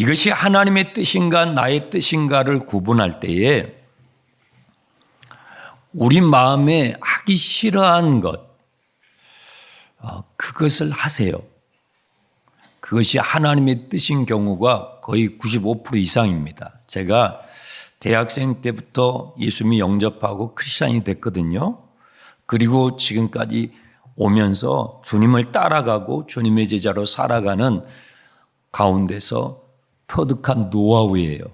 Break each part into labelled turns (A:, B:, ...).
A: 이것이 하나님의 뜻인가 나의 뜻인가를 구분할 때에 우리 마음에 하기 싫어한 것, 그것을 하세요. 그것이 하나님의 뜻인 경우가 거의 95% 이상입니다. 제가 대학생 때부터 예수님이 영접하고 크리스찬이 됐거든요. 그리고 지금까지 오면서 주님을 따라가고 주님의 제자로 살아가는 가운데서 터득한 노하우예요.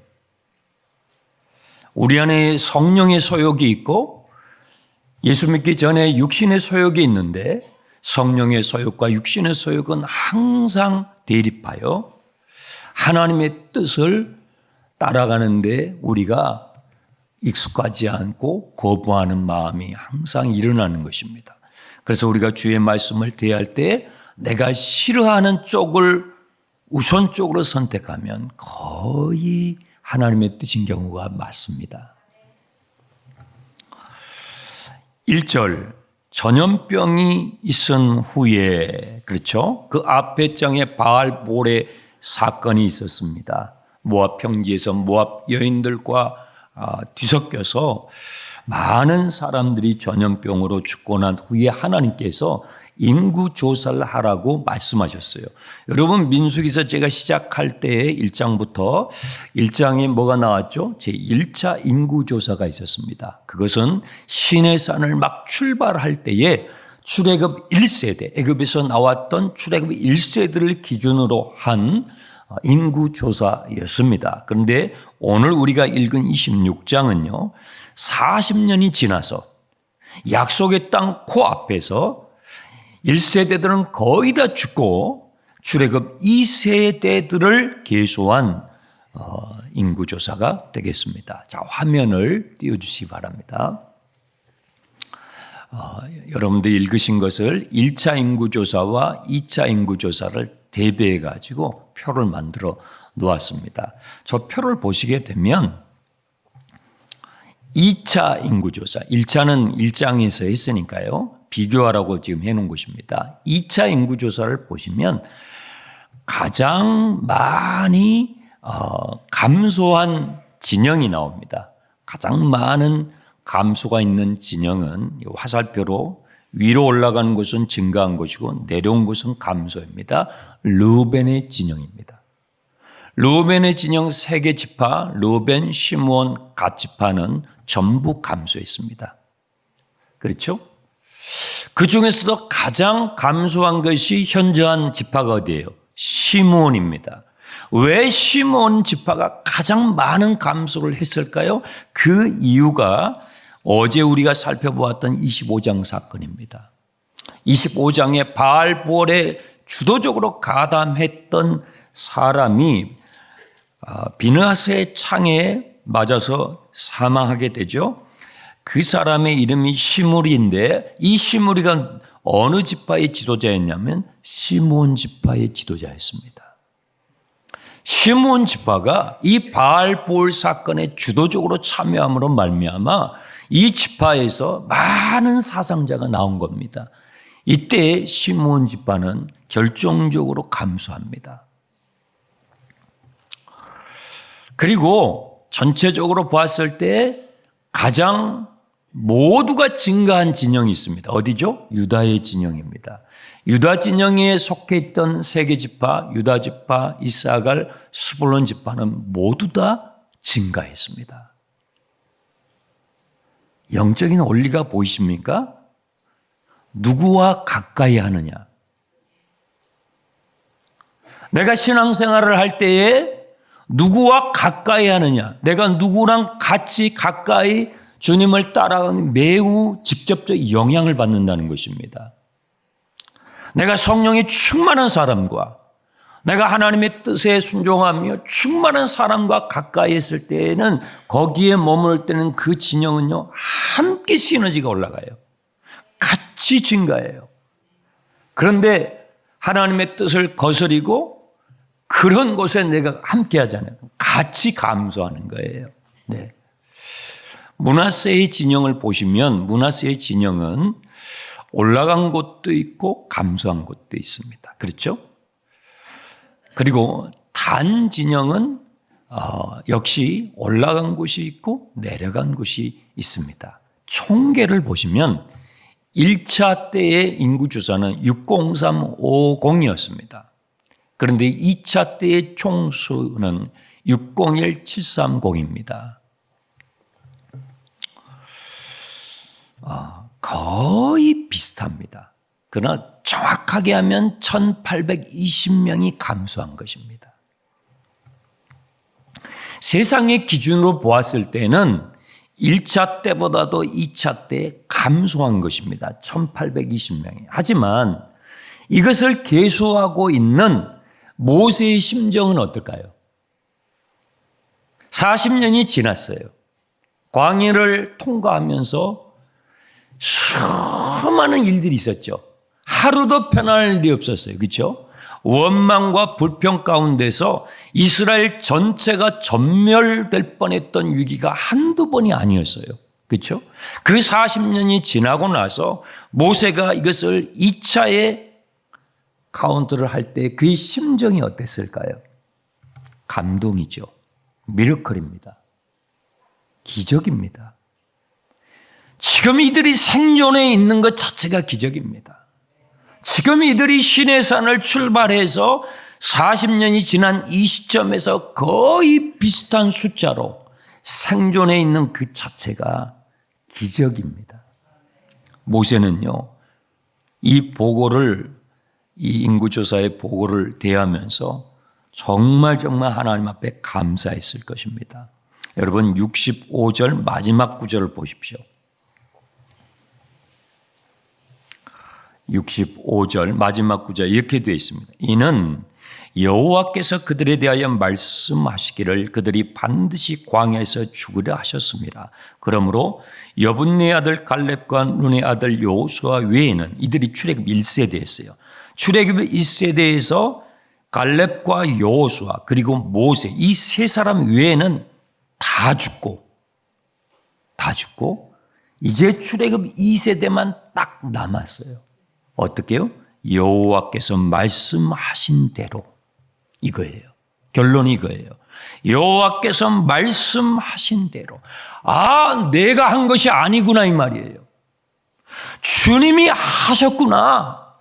A: 우리 안에 성령의 소욕이 있고 예수 믿기 전에 육신의 소욕이 있는데 성령의 소욕과 육신의 소욕은 항상 대립하여 하나님의 뜻을 따라가는데 우리가 익숙하지 않고 거부하는 마음이 항상 일어나는 것입니다. 그래서 우리가 주의 말씀을 대할 때 내가 싫어하는 쪽을 우선적으로 선택하면 거의 하나님의 뜻인 경우가 많습니다. 1절 전염병이 있은 후에 그렇죠? 그 앞에 장에 바알볼의 사건이 있었습니다. 모압 평지에서 모압 여인들과 뒤섞여서 많은 사람들이 전염병으로 죽고 난 후에 하나님께서 인구 조사를 하라고 말씀하셨어요. 여러분 민수기서 제가 시작할 때 1장부터 1장에 뭐가 나왔죠? 제1차 인구 조사가 있었습니다. 그것은 시내산을 막 출발할 때에 출애굽 1세대, 애굽에서 나왔던 출애굽 1세대를 기준으로 한 인구 조사였습니다. 그런데 오늘 우리가 읽은 26장은요. 40년이 지나서 약속의 땅 코앞에서 1세대들은 거의 다 죽고 출애굽 2세대들을 계수한 인구조사가 되겠습니다. 자, 화면을 띄워주시기 바랍니다. 여러분들 읽으신 것을 1차 인구조사와 2차 인구조사를 대비해 가지고 표를 만들어 놓았습니다. 저 표를 보시게 되면 2차 인구조사, 1차는 1장에서 했으니까요. 비교하라고 지금 해놓은 것입니다. 2차 인구조사를 보시면 가장 많이 감소한 진영이 나옵니다. 가장 많은 감소가 있는 진영은 화살표로 위로 올라가는 곳은 증가한 것이고 내려온 곳은 감소입니다. 르우벤의 진영입니다. 르우벤의 진영 3개 지파, 르우벤, 시므온, 갓 지파는 전부 감소했습니다. 그렇죠? 그 중에서도 가장 감소한 것이 현저한 지파가 어디예요? 시므온입니다. 왜 시므온 지파가 가장 많은 감소를 했을까요? 그 이유가 어제 우리가 살펴보았던 25장 사건입니다. 25장에 바알볼에 주도적으로 가담했던 사람이 비느하스의 창에 맞아서 사망하게 되죠. 그 사람의 이름이 시므리인데 이 시므리가 어느 지파의 지도자였냐면 시므온 지파의 지도자였습니다. 시므온 지파가 이 바알볼 사건에 주도적으로 참여함으로 말미암아 이 지파에서 많은 사상자가 나온 겁니다. 이때 시므온 지파는 결정적으로 감소합니다. 그리고 전체적으로 보았을 때 가장 모두가 증가한 진영이 있습니다. 어디죠? 유다의 진영입니다. 유다 진영에 속해 있던 3개 지파, 유다 지파, 이사갈, 스불론 지파는 모두 다 증가했습니다. 영적인 원리가 보이십니까? 누구와 가까이 하느냐? 내가 신앙생활을 할 때에 누구와 가까이 하느냐? 내가 누구랑 같이 가까이 주님을 따라가는 매우 직접적 영향을 받는다는 것입니다. 내가 성령이 충만한 사람과 내가 하나님의 뜻에 순종하며 충만한 사람과 가까이 있을 때에는 거기에 머물 때는 그 진영은요 함께 시너지가 올라가요. 같이 증가해요. 그런데 하나님의 뜻을 거스리고 그런 곳에 내가 함께 하잖아요. 같이 감소하는 거예요. 네. 므낫세의 진영을 보시면 므낫세의 진영은 올라간 곳도 있고 감소한 곳도 있습니다. 그렇죠? 그리고 단 진영은 역시 올라간 곳이 있고 내려간 곳이 있습니다. 총계를 보시면 1차 때의 인구 조사는 60350이었습니다. 그런데 2차 때의 총수는 601730입니다. 거의 비슷합니다. 그러나 정확하게 하면 1820명이 감소한 것입니다. 세상의 기준으로 보았을 때는 1차 때보다도 2차 때 감소한 것입니다. 1820명이. 하지만 이것을 계수하고 있는 모세의 심정은 어떨까요? 40년이 지났어요. 광야를 통과하면서 수많은 일들이 있었죠. 하루도 편안할 일이 없었어요. 그렇죠? 원망과 불평 가운데서 이스라엘 전체가 전멸될 뻔했던 위기가 한두 번이 아니었어요. 그렇죠? 그 40년이 지나고 나서 모세가 이것을 2차에 카운트를 할 때 그의 심정이 어땠을까요? 감동이죠. 미러클입니다. 기적입니다. 지금 이들이 생존해 있는 것 자체가 기적입니다. 지금 이들이 시내산을 출발해서 40년이 지난 이 시점에서 거의 비슷한 숫자로 생존해 있는 그 자체가 기적입니다. 모세는요, 이 보고를, 이 인구조사의 보고를 대하면서 정말 하나님 앞에 감사했을 것입니다. 여러분 65절 마지막 구절을 보십시오. 65절 마지막 구절 이렇게 되어 있습니다. 이는 여호와께서 그들에 대하여 말씀하시기를 그들이 반드시 광야에서 죽으려 하셨습니다. 그러므로 여분네 아들 갈렙과 눈의 아들 여호수아 외에는 이들이 출애굽 1세대였어요. 출애굽 1세대에서 갈렙과 여호수아 그리고 모세 이 세 사람 외에는 다 죽고 이제 출애굽 2세대만 딱 남았어요. 어떻게요? 여호와께서 말씀하신 대로 이거예요. 결론이 이거예요. 여호와께서 말씀하신 대로. 내가 한 것이 아니구나 이 말이에요. 주님이 하셨구나.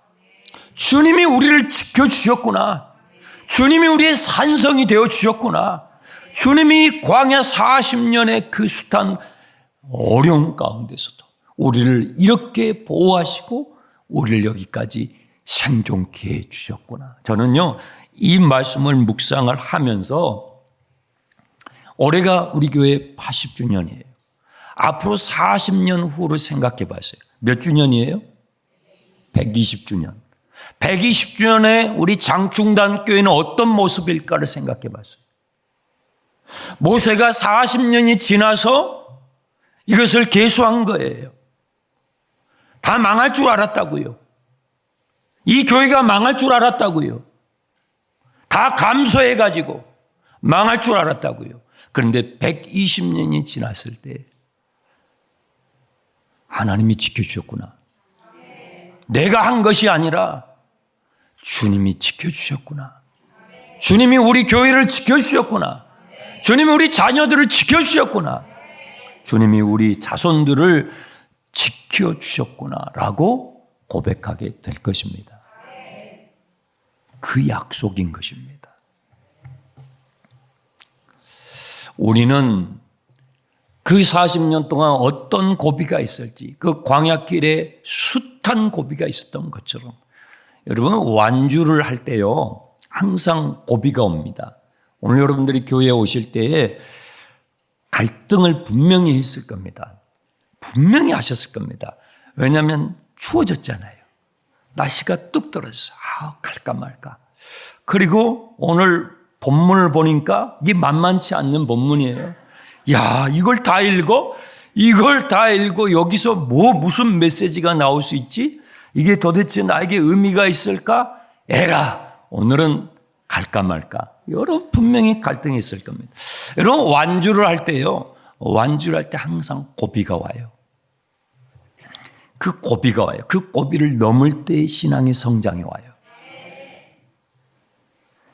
A: 주님이 우리를 지켜주셨구나. 주님이 우리의 산성이 되어주셨구나. 주님이 광야 40년의 그 숱한 어려움 가운데서도 우리를 이렇게 보호하시고 우리를 여기까지 생존케 해주셨구나. 저는요, 이 말씀을 묵상을 하면서 올해가 우리 교회 80주년이에요. 앞으로 40년 후를 생각해 봤어요. 몇 주년이에요? 120주년. 120주년에 우리 장충단 교회는 어떤 모습일까를 생각해 봤어요. 모세가 40년이 지나서 이것을 계수한 거예요. 다 망할 줄 알았다고요. 이 교회가 망할 줄 알았다고요. 다 감소해가지고 망할 줄 알았다고요. 그런데 120년이 지났을 때 하나님이 지켜주셨구나. 내가 한 것이 아니라 주님이 지켜주셨구나. 주님이 우리 교회를 지켜주셨구나. 주님이 우리 자녀들을 지켜주셨구나. 주님이 우리 자손들을 지켜주셨구나라고 고백하게 될 것입니다. 그 약속인 것입니다. 우리는 그 40년 동안 어떤 고비가 있을지 그 광야길에 숱한 고비가 있었던 것처럼 여러분 완주를 할 때요 항상 고비가 옵니다. 오늘 여러분들이 교회에 오실 때에 갈등을 분명히 했을 겁니다. 분명히 하셨을 겁니다. 왜냐하면 추워졌잖아요. 날씨가 뚝 떨어져서 갈까 말까. 그리고 오늘 본문을 보니까 이게 만만치 않는 본문이에요. 이걸 다 읽어? 이걸 다 읽고 여기서 무슨 메시지가 나올 수 있지? 이게 도대체 나에게 의미가 있을까? 에라, 오늘은 갈까 말까. 여러분 분명히 갈등이 있을 겁니다. 여러분 완주를 할 때요. 완주를 할 때 항상 고비가 와요. 그 고비가 와요. 그 고비를 넘을 때 신앙의 성장이 와요.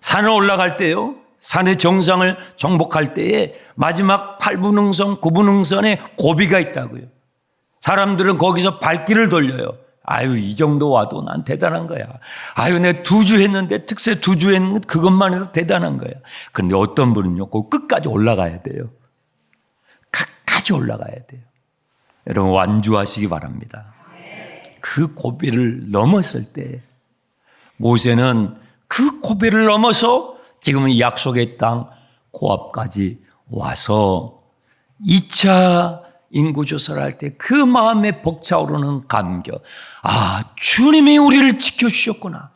A: 산을 올라갈 때요. 산의 정상을 정복할 때에 마지막 8분 흥선, 9분 흥선에 고비가 있다고요. 사람들은 거기서 발길을 돌려요. 아유, 이 정도 와도 난 대단한 거야. 아유, 내가 2주 했는데, 특세 2주 했는데 그것만 해도 대단한 거야. 그런데 어떤 분은요, 그 끝까지 올라가야 돼요. 끝까지 올라가야 돼요. 여러분, 완주하시기 바랍니다. 그 고비를 넘었을 때 모세는 그 고비를 넘어서 지금은 약속의 땅 고압까지 와서 2차 인구조사를 할 때 그 마음에 벅차오르는 감격. 아, 주님이 우리를 지켜주셨구나.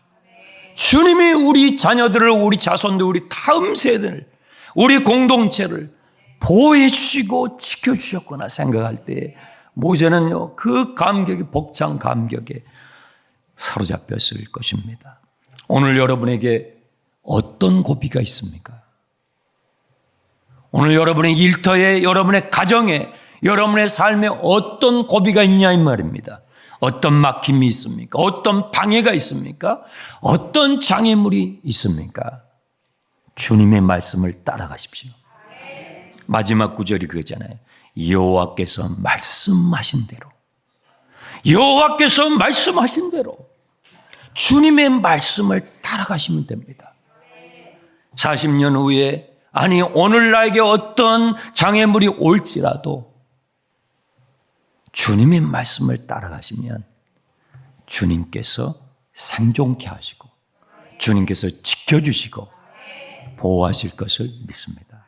A: 주님이 우리 자녀들을, 우리 자손들, 우리 다음 세대를, 우리 공동체를 보호해 주시고 지켜주셨구나 생각할 때 모세는요, 그 감격이 벅찬 감격에 사로잡혔을 것입니다. 오늘 여러분에게 어떤 고비가 있습니까? 오늘 여러분의 일터에, 여러분의 가정에, 여러분의 삶에 어떤 고비가 있냐 이 말입니다. 어떤 막힘이 있습니까? 어떤 방해가 있습니까? 어떤 장애물이 있습니까? 주님의 말씀을 따라가십시오. 마지막 구절이 그거잖아요. 여호와께서 말씀하신 대로, 여호와께서 말씀하신 대로 주님의 말씀을 따라가시면 됩니다. 40년 후에, 아니 오늘 나에게 어떤 장애물이 올지라도 주님의 말씀을 따라가시면 주님께서 생존케 하시고 주님께서 지켜주시고 보호하실 것을 믿습니다.